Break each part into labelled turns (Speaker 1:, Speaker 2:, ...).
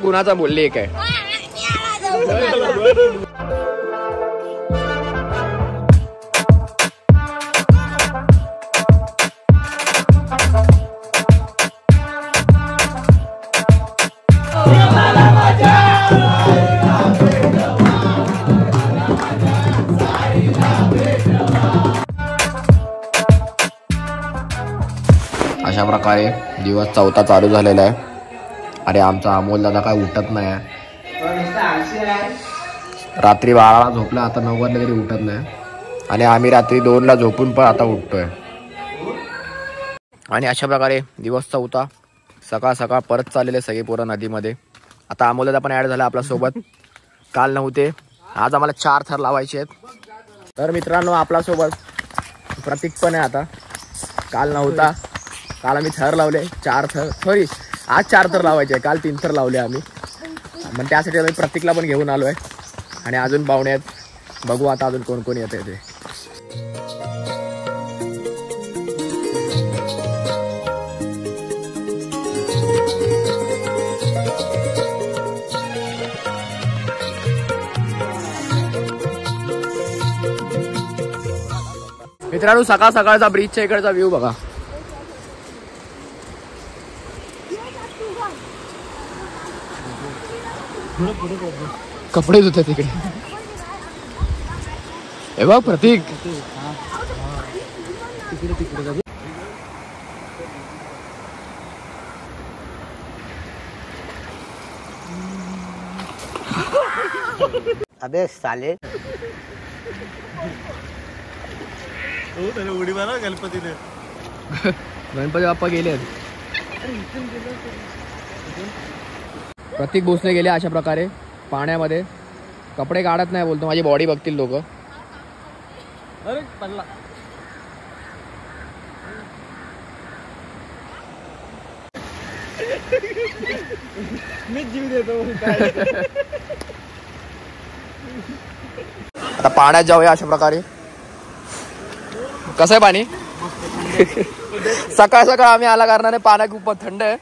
Speaker 1: कुणाचा बोलले एक आहे. अशा प्रकारे दिवस चौथा चालू झालेला आहे. अरे आमचा अमोल दादा काय उठत नाही. रात्री 12ला झोपला, आता 9 वाजले तरी उठत नाही. आणि आम्ही रात्री 2ला झोपून पण आता उठतोय. आणि अशा प्रकारे दिवस चौथा सकाळ सकाळ परत चाललेले सगळे पोरं नदीमध्ये. आता अमोल दादा पण ॲड झाला आपल्यासोबत. काल नव्हते, आज आम्हाला 4 थर लावायचे आहेत. तर मित्रांनो आपल्यासोबत प्रतीक पण आहे. आता काल नव्हता, काल आम्ही थर लावले 4 थर. सॉरी आज 4 थर लावायचे, काल 3 थर लावले आम्ही. मग त्यासाठी आम्ही प्रतीकला पण घेऊन आलो आहे. आणि अजून पाहुणे आहेत, बघू आता अजून कोण कोण येते ते. मित्रांनो सकाळ सकाळचा ब्रिजच्या इकडचा व्ह्यू बघा. कपडे धुतात तिकडे. हे बघ प्रतीक.
Speaker 2: अबे साले
Speaker 3: उडी मारा गणपतीने.
Speaker 1: गणपती बाप्पा गेले. प्रतीक भोसले गेले अशा प्रकारे पाण्यामध्ये. कपडे काढत नाही बोलतो, माझी बॉडी बघतील लोक.
Speaker 3: अरे पडला. मीच जीव देतो.
Speaker 1: आता पाण्यात जाऊया अशा प्रकारे. कसं आहे पाणी? सकाळ सकाळ आम्ही आला कारणाने पाणी खूप थंड आहे.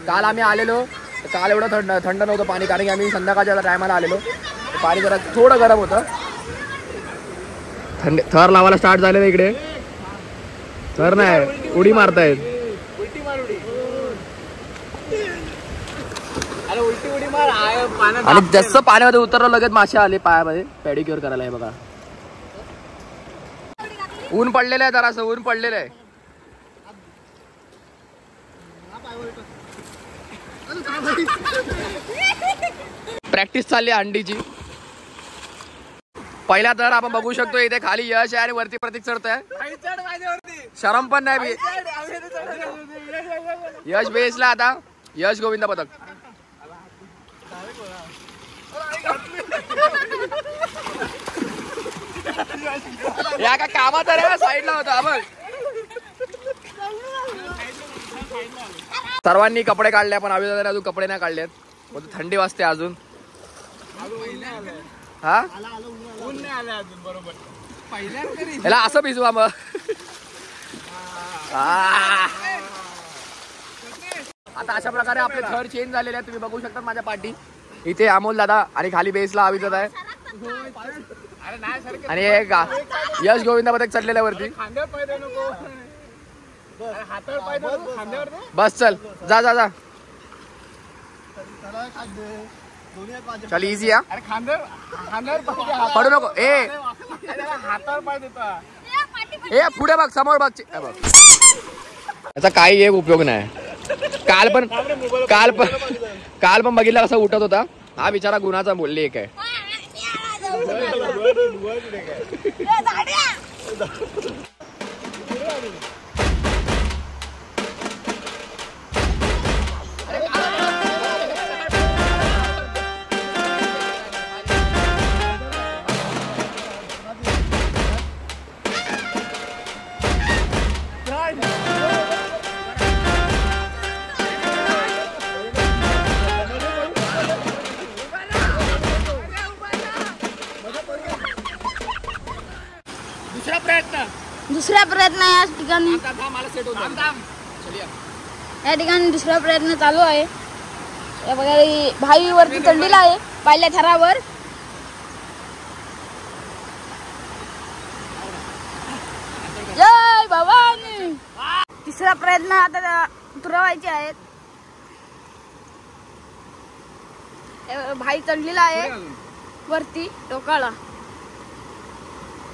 Speaker 1: काल आम्ही आलेलो, काल एवढं थंड नव्हतं पाणी, कारण की आम्ही संध्याकाळच्या टायमाला आलेलो. पाणी जरा थोडं गरम होतं. थर लावायला स्टार्ट झालेलं इकडे. थर नाही, उडी मारतायत. आणि जसं पाण्यामध्ये उतरलं लगेच मासे आले पायामध्ये. पेडिक्युअर करायला आहे बघा. ऊन पडलेलं आहे, जरासं ऊन पडलेलं आहे. प्रॅक्टिस चालली अंडीची. पहिला तर आपण बघू शकतो इथे खाली यश आहे आणि वरती प्रतीक चढतोय. शरम पण नाही. यश बेसला आता. यश गोविंद पदक. या का कामात रे, साईडला होता बघ. सर्वांनी कपडे काढले, पण अभिदादाने अजून कपडे नाही काढलेत. थंडी वाजते अजून. हा याला असं भिजवा मग. आता अशा प्रकारे आपले थर चेंज झालेले आहेत. तुम्ही बघू शकता माझ्या पाठी. इथे अमोल दादा आणि खाली बेसला अभिजात आहे. आणि यश गोविंद पदक चढलेल्या वरती. बस चल, जा जा जा. चल इझी या. पडू नको. ए पुढे बघ, समोर बघ. याचा काही एक उपयोग नाही. काल पण बघितला कसा उठत होता. हा बिचारा गुणाचा बोलले एक आहे.
Speaker 2: दुसरा प्रयत्न या ठिकाणी या ठिकाणी दुसरा प्रयत्न चालू आहे. या बघा भाई वरती चढलेला आहे पहिल्या थरावर. जय भवानी. तिसरा प्रयत्न आता उतरवायचे आहेत. भाई चढलेला आहे वरती टोकाला.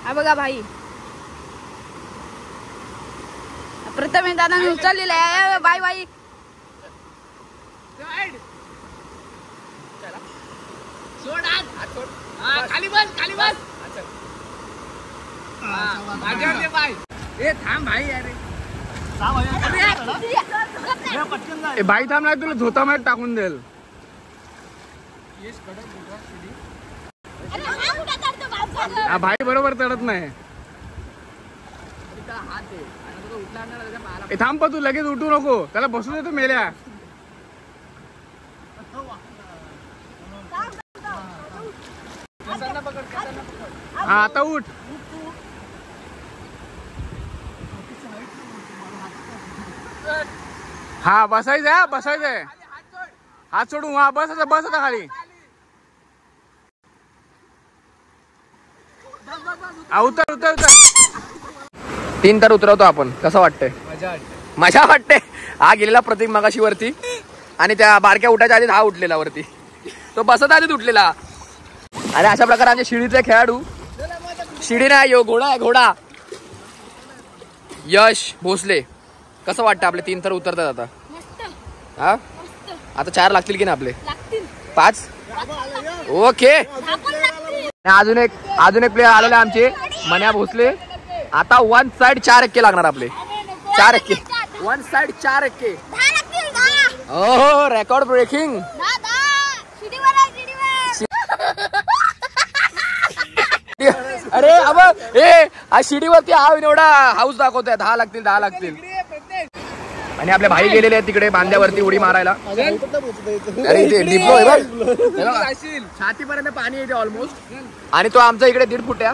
Speaker 2: हा बघा भाई प्रथम दादाने उचललेला आहे. Bye bye.
Speaker 1: खाली बस खाली बस. थांब भाई. अरे भाई थांब नाही तुला झोता मध्ये टाकून देईल. भाई बरोबर चढत नाही. थांब तू लगेच उठू नको. त्याला बसू दे तू मेल्या. हा आता उठ. हा बसायचंय बसायचंय. हात सोडू. हा बस आता बस आता खाली. उतर उतर उतर. 3 तर उतरवतो आपण. कसं वाटतंय? मजा वाटते. हा गेलेला प्रतीक मगाशी वरती आणि त्या बारक्या उठायच्या आधी हा उठलेला वरती. तो बसत आधीच उठलेला. आणि अशा प्रकारे आमचे शिडीचे खेळाडू. शिडी नाही यो घोडा आहे घोडा. यश भोसले. कसं वाटतं आपले 3 तर उतरतात आता? हा आता 4 लागतील की ना आपले? 5. ओके. अजून एक प्लेयर आलेले आमचे मन्या भोसले. आता 1 साइड 4 एक्के लागणार आपले. 4 एक्के 1 साइड 4 एक्के. हो रेकॉर्ड ब्रेकिंग. अरे अब आज शिडीवरती हा एवढा हाऊस दाखवतोय. 10 लागतील 10 लागतील. आणि आपले भाई गेलेले आहेत तिकडे बांध्यावरती उडी मारायला. अरे इथे डिपो आहे बघ. छातीपर्यंत पाणी येते ऑलमोस्ट. आणि तो आमचा इकडे 1.5 फुट्या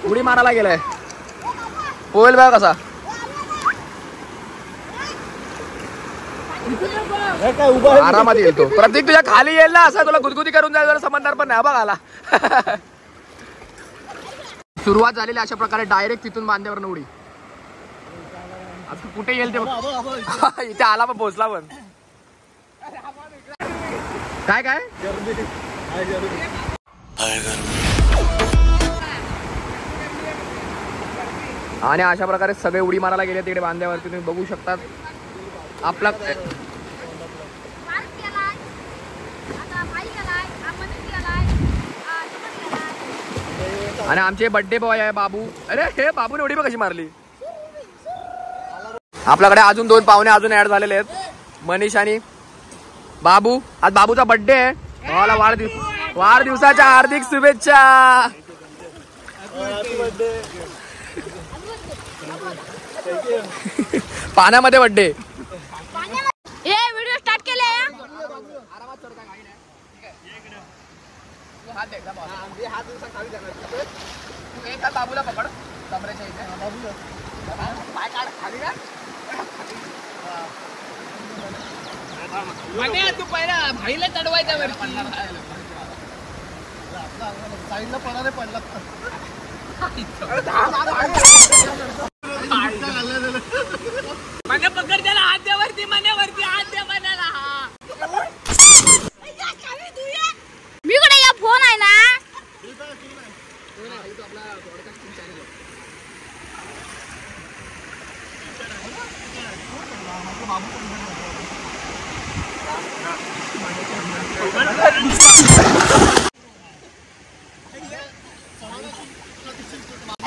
Speaker 1: उडी मारायला गेलाय. पोहेल बघा कसा. आरामात येईल तो. प्रतीक तुझ्या खाली येईल ना असा तुला गुदगुदी करून जायला समजणार पण नाही. बघ आला. सुरुवात झालेली अशा प्रकारे डायरेक्ट तिथून बांध्यावर उडी. तू कुठे येईल ते इथे आला पण पोहोचला पण. काय काय आणि अशा प्रकारे सगळे उडी मारायला गेले तिकडे बांध्यावरती. तुम्ही बघू शकतात आपला आणि आमचे बर्थडे बॉय आहे बाबू. अरे हे बाबूने उडी बघ कशी मारली. आपल्याकडे अजून 2 पाहुणे अजून ऍड झालेले आहेत. मनीष आणि बाबू. आज बाबूचा बर्थडे आहे. भावाला वाढदिवसाच्या हार्दिक शुभेच्छा. पाण्यामध्ये बर्थडे.
Speaker 2: व्हिडिओ स्टार्ट केले.
Speaker 1: बाबूला पकड कमरेच्या इथे. पाय काढ खाली ना. तू पहिला भाईला चढवायचा वरती. साईडला पडा पडला. मने पकड त्याला. हात द्या वरती. मन्यावरती हात द्या मन्याला.
Speaker 2: मी कडे या फोन आहे ना.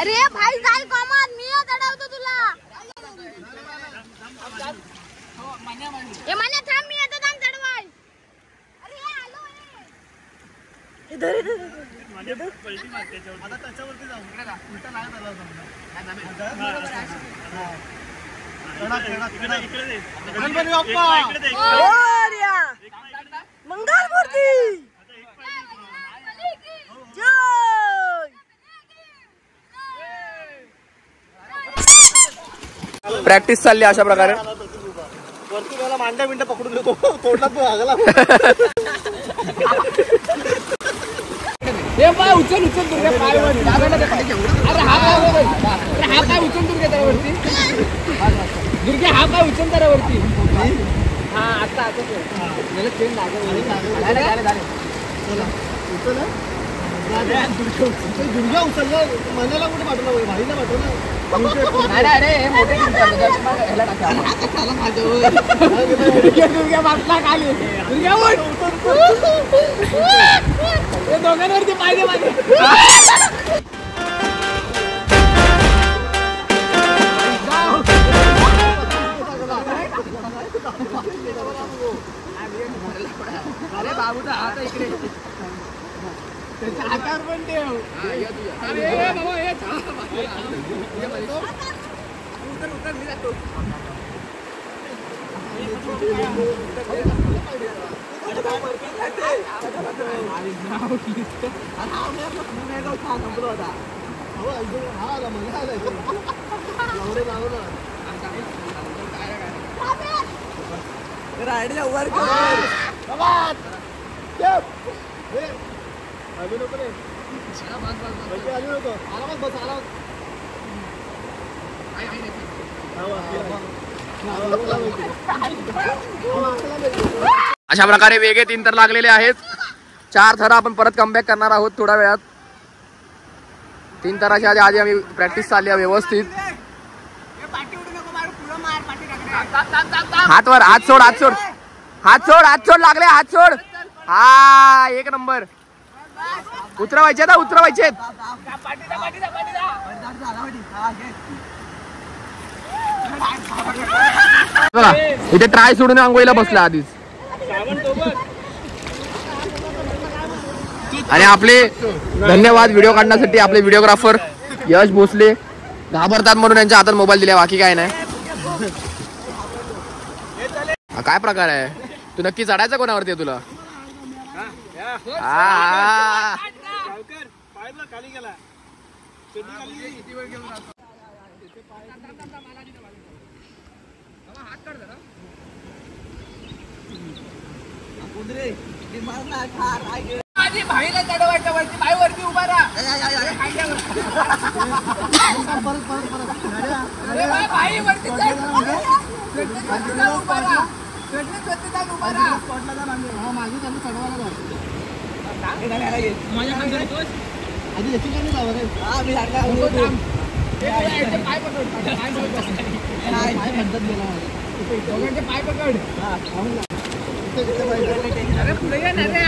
Speaker 2: अरे भाई काय कामात. मी चढवतो तुला. मन्या थांब. मी येतो थांब चढवाय. अरे आलो इधर पलटी मारते. आता त्याच्यावरती जाऊ. इकडे जा. उलटा नाही झाला समजा. गणपती बाप्पा मंगलमूर्ती. जय
Speaker 1: प्रॅक्टिस चालली अशा प्रकारे.
Speaker 3: वरती मला मांड्या मिंड्या पकडून देतो तोडला तो आगला.
Speaker 4: हे पाय उचल उचल दुर्गा पाय वरती. अरे हा पाय उचल दुर्गा त्यावरती. दुर्गा हा पाय उचल त्यावरती. हा आता आता मला चेन लागेल.
Speaker 3: दुर्गा उचलला मनाला कुठे पाठवला भाईला पाठवला.
Speaker 4: अरे मोठे ह्याला टाका. दुर्गा बाटला खाली. दुर्गा उठ. दोघांवरती पाहिजे माझे. अरे बाबूचा हात इकडे. त्याच्या हातावर पण ठेव. अरे बाबा हे उतर मी जातो. रायडीला वर
Speaker 1: अशा प्रकारे वेगळे 3 थर लागलेले आहेत. 4 थर आपण परत कमबॅक करणार आहोत थोड्या वेळात. 3 थराच्या आधी आम्ही प्रॅक्टिस चालली आहे व्यवस्थित. हात वर, हात सोड, हात सोड, हात सोड, हात सोड. लागले, हात सोड. हा 1 नंबर. उतरवायचे ना, उतरवायचे. बघा इथे ट्राय सोडून आंघोळीला बसला आधीच. आणि आपले धन्यवाद व्हिडिओ काढण्यासाठी आपले व्हिडिओग्राफर यश भोसले. घाबरतात म्हणून यांच्या हातात मोबाईल दिला, बाकी काय नाही. काय प्रकार आहे? तू नक्की चढायचं कोणावरती तुला?
Speaker 3: खाली गेला.
Speaker 4: माझी भाईला चढवायच्या वरती. भाई वरती उभा राहा. भाई वरती उभा राहा. पाय पकड. अरे पुढे ये ना रे.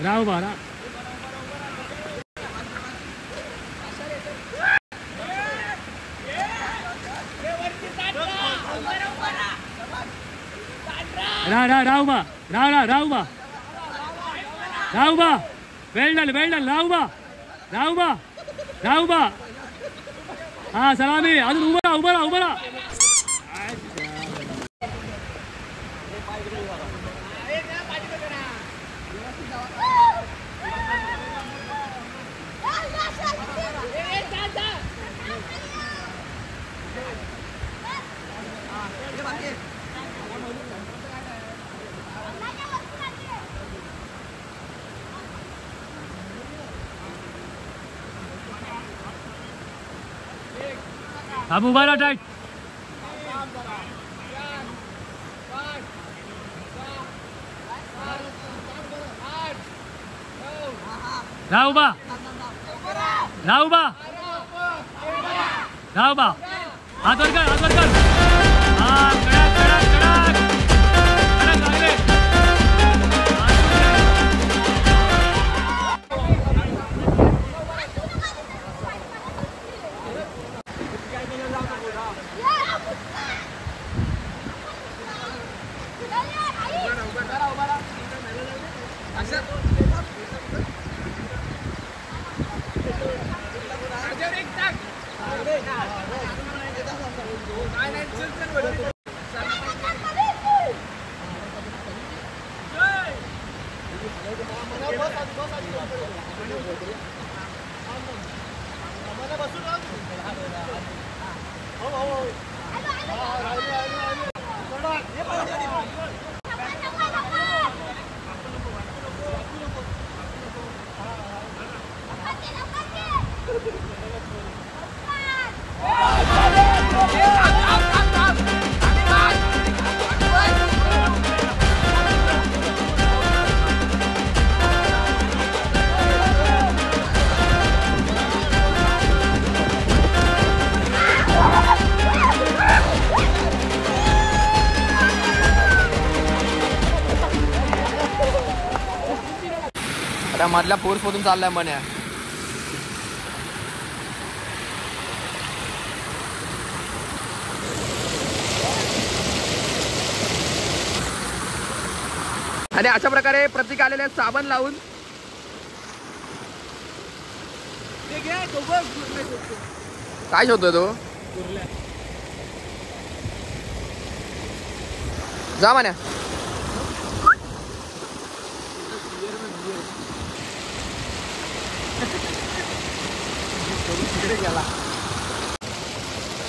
Speaker 4: राव बारा. राव बा वेळ झालं राव बा. हा सलामी. अजून उभं राहा. अब उभा राहा टाईट. राव बा हात वर कर. हा कडक लागले.
Speaker 1: त्या मधल्या फोर्स मधून चाललाय मन्या. आणि अशा प्रकारे प्रतीक आलेले साबण लावून काय शोधतोय तो. जा म्हण्या.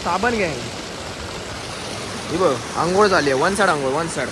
Speaker 1: साबण घे. ही बघ आंघोळ झाली. वन साइड आंघोळ, वन साइड.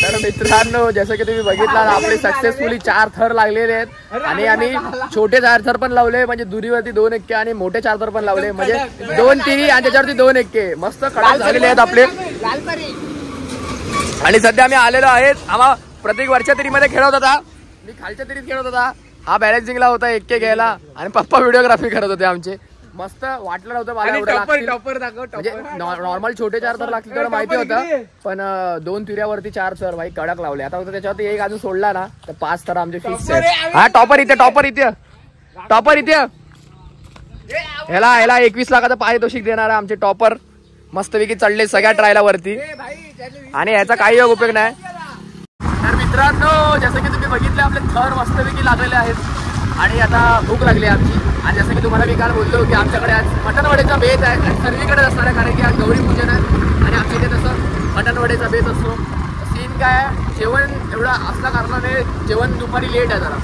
Speaker 1: तर मित्रांनो जसं की तुम्ही बघितला आपले सक्सेसफुली 4 थर लागलेले आहेत आणि आम्ही छोटे 4 थर पण लावले म्हणजे दुरीवरती 2 एक्के आणि मोठे 4 थर पण लावले म्हणजे 2 तिरी आणि त्याच्यावरती 2 एक्के मस्त कडक झालेले आहेत आपले. आणि सध्या आम्ही आलेलो आहेत. आम्हा प्रत्येक वरच्या तिरीमध्ये खेळत होता, मी खालच्या तिरीत खेळत होता, हा बॅलेन्सिंगला होता एक्के घ्यायला आणि पप्पा व्हिडिओग्राफी करत होते आमचे. मस्त वाटलं नव्हतं मला म्हणजे नॉर्मल छोटे 4 थर लागतील तेवढं माहिती होतं पण 2 तिऱ्यावरती 4 थर भाई कडक लावले. आता त्याच्यावरती एक अजून सोडला ना तर 5 थर आमचे फिक्स आहे. हा टॉपर इथे, टॉपर इथे, टॉपर इथे. ह्याला 21 लाखाचा पारितोषिक देणार आहे आमचे टॉपर. मस्तपैकी चढले सगळ्या ट्रायला वरती आणि याचा काही उपयोग नाही. तर मित्रांनो जसं की तुम्ही बघितलं आपले थर मस्तपैकी लागलेले आहेत आणि आता भूक लागली आमची. आणि जसं की तुम्हाला मी काल बोललो की आमच्याकडे आज मटन वडेचा बेत आहे आणि सर्वीकडे असणार आहे कारण की आज गौरी पूजन आहे आणि आमच्या इथे तसं मटन वडेचा बेत असतो. सीन काय जेवण एवढं असल्या कारणाने जेवण दुपारी लेट आहे जरा,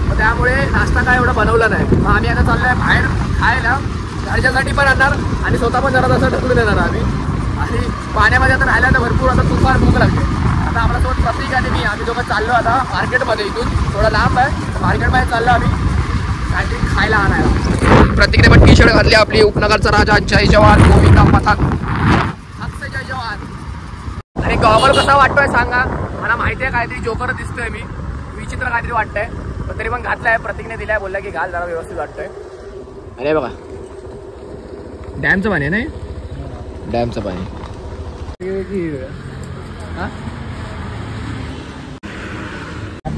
Speaker 1: मग त्यामुळे नाश्ता काय एवढा बनवला नाही. मग आम्ही आता चाललो आहे बाहेर खायला, घरच्यासाठी पण आणणार आणि स्वतः पण जरा तसं ढकलून येणार आम्ही. आणि पाण्यामध्ये आता राहिला तर भरपूर आता तुफान भूक लागते. आता आपल्यासोबत प्रतीक आणि मी आम्ही दोघं चाललो आता मार्केटमध्ये. इथून थोडं लांब आहे, मार्केटमध्ये चाललो आम्ही काहीतरी खायला आणायला. प्रतीकने पण टी शर्ट घातली आपली उपनगरचा राजा जय जवान गोविंदा पथक अक्षय जय जवान. आणि गॉगल कसा वाटतोय सांगा. मला माहिती आहे काहीतरी जोकर दिसतोय मी, विचित्र काहीतरी वाटतंय पण तरी पण घातलाय. प्रतीकने दिलाय, बोलला की घाल जरा व्यवस्थित वाटतंय. अरे बघा डॅमचं पाणी नाही, डॅमचं पाणी.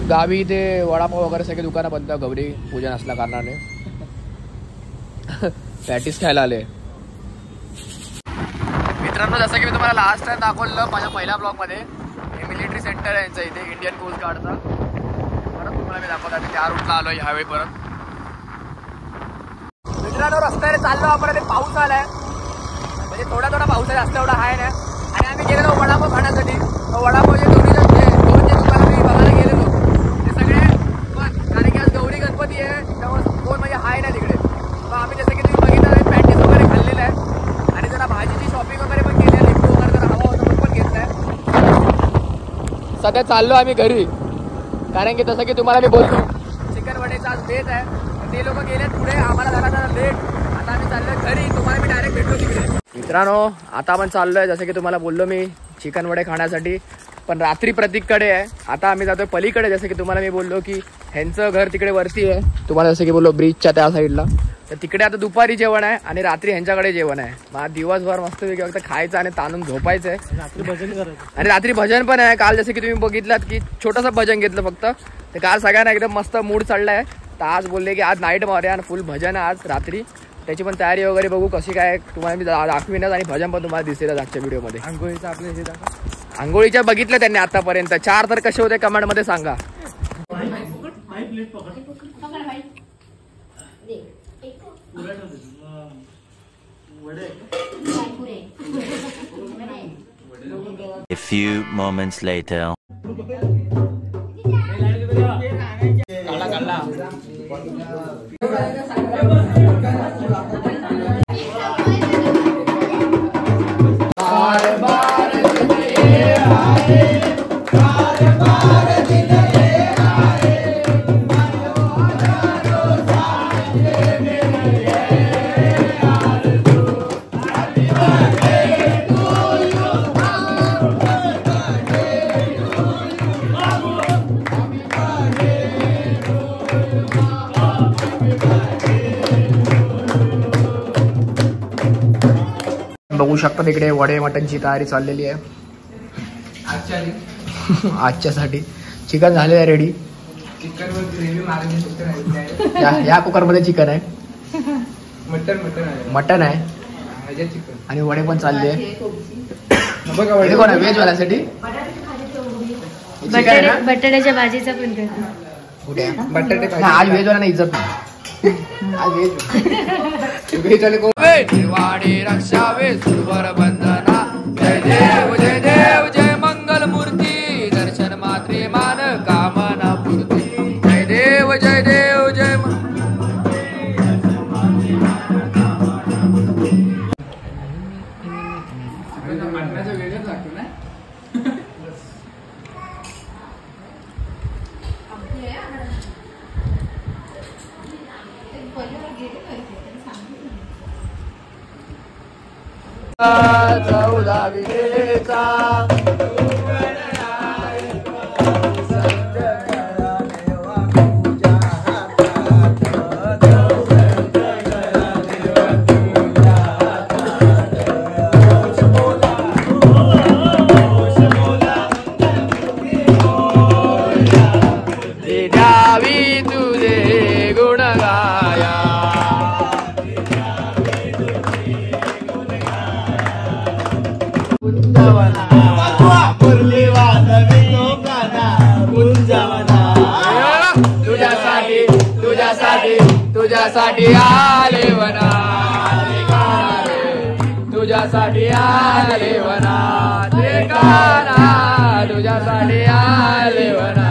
Speaker 1: गावी ते वडापाव वगैरे सगळे दुकानं बंद गौरी पूजन असल्या कारणाने. पॅटीस खायला आले. मित्रांनो जसं की मी तुम्हाला लास्ट टाइम दाखवलं माझ्या पहिल्या ब्लॉगमध्ये हे मिलिटरी सेंटर आहे यांचं इथे इंडियन कोस्ट गार्डचा. परत तुम्हाला मी दाखवत आहे त्या रूटला आलो ह्यावेळी परत. मित्रांनो रस्त्याने चाललो आपण, ते पाऊस आलाय म्हणजे थोडा थोडा पाऊस आहे, जास्त एवढा आहे ना. आणि आम्ही गेलेलो वडापाव खाण्यासाठी. वडापाव जे दोन जे दुकानं मी बघायला गेलेलो ते सगळे पण कारण की आज गौरी गणपती आहे त्यामुळे कोण म्हणजे आहे ना तिकडे. मग आम्ही जसं की तुम्ही बघितलं पॅटीस वगैरे खाल्लेलं आहे आणि जरा भाजीची शॉपिंग वगैरे पण केली आहे. लिंबू वगैरे जरा हवा होता पण घेतलाय. सध्या चाललो आम्ही घरी कारण की तसं की तुम्हाला मी बोलतो चिकन वडेचा आज बेत आहे. ते लोक गेलेत पुढे, आम्हाला जरा लेट. आता आम्ही चाललोय घरी, तुम्हाला मी डायरेक्ट भेटलो तिकडे. मित्रांनो आता आपण चाललोय जसं की तुम्हाला बोललो मी चिकन वडे खाण्यासाठी, पण रात्री प्रतीककडे आहे. आता आम्ही जातोय पलीकडे. जसं की तुम्हाला मी बोललो की ह्यांचं घर तिकडे वरती आहे, तुम्हाला जसं की बोललो ब्रिजच्या त्या साईडला. तर तिकडे आता दुपारी जेवण आहे आणि रात्री ह्यांच्याकडे जेवण आहे. मग दिवसभर मस्त फक्त खायचं आणि ताणून झोपायचं आहे.
Speaker 3: रात्री भजन करायचं
Speaker 1: आणि रात्री भजन पण आहे. काल जसं की तुम्ही बघितलात की छोटंसं भजन घेतलं फक्त, तर काल सगळ्यांना एकदम मस्त मूड चढलाय. तर आज बोलले की आज नाईट मारूया आणि फुल भजन आहे आज रात्री. त्याची पण तयारी वगैरे बघू कशी काय तुम्हाला मी दाखवीनच आणि भजन पण तुम्हाला दिसेल आजच्या व्हिडिओमध्ये.
Speaker 3: आंघोळीचं आपलं हे
Speaker 1: आंघोळीच्या बघितलं त्यांनी आतापर्यंत 4 तर कसे होते कमेंटमध्ये सांगा.
Speaker 5: A few moments later.
Speaker 1: शकता तिकडे वडे मटनची तयारी चाललेली आहे आजच्यासाठी. चिकन झालेलं आहे रेडी.
Speaker 4: चिकनवर ग्रेव्ही मारली चिकन
Speaker 1: या कुकरमध्ये चिकन आहे, मटन आहे
Speaker 4: चिकन
Speaker 1: आणि वडे पण चालले आहे.
Speaker 4: बघा
Speaker 1: हे कोण आहे व्हेज वाल्यासाठी? चिकन आहे ना?
Speaker 6: बटाट्याच्या भाजीचा पण करतो.
Speaker 1: कुठे आहे?
Speaker 4: बटाटे
Speaker 1: नाही, आज व्हेज वाला नाही इज्जत नाही. आज व्हेज वाडी रक्षावे सुरवर बंधना. जय देव जय देव जय मंगल मूर्ती. दर्शन मात्रे मान कामना पूर्ती. जय देव जय देव जय
Speaker 4: मटणाचा वेगळाच लागतो ना.
Speaker 1: चौदा विजेचा द्यावी तुझे गुण गाया. तुझ्यासाठी तुझ्यासाठी तुझ्यासाठी आले वना. तुझ्यासाठी आले वना. तुझ्यासाठी आले वना.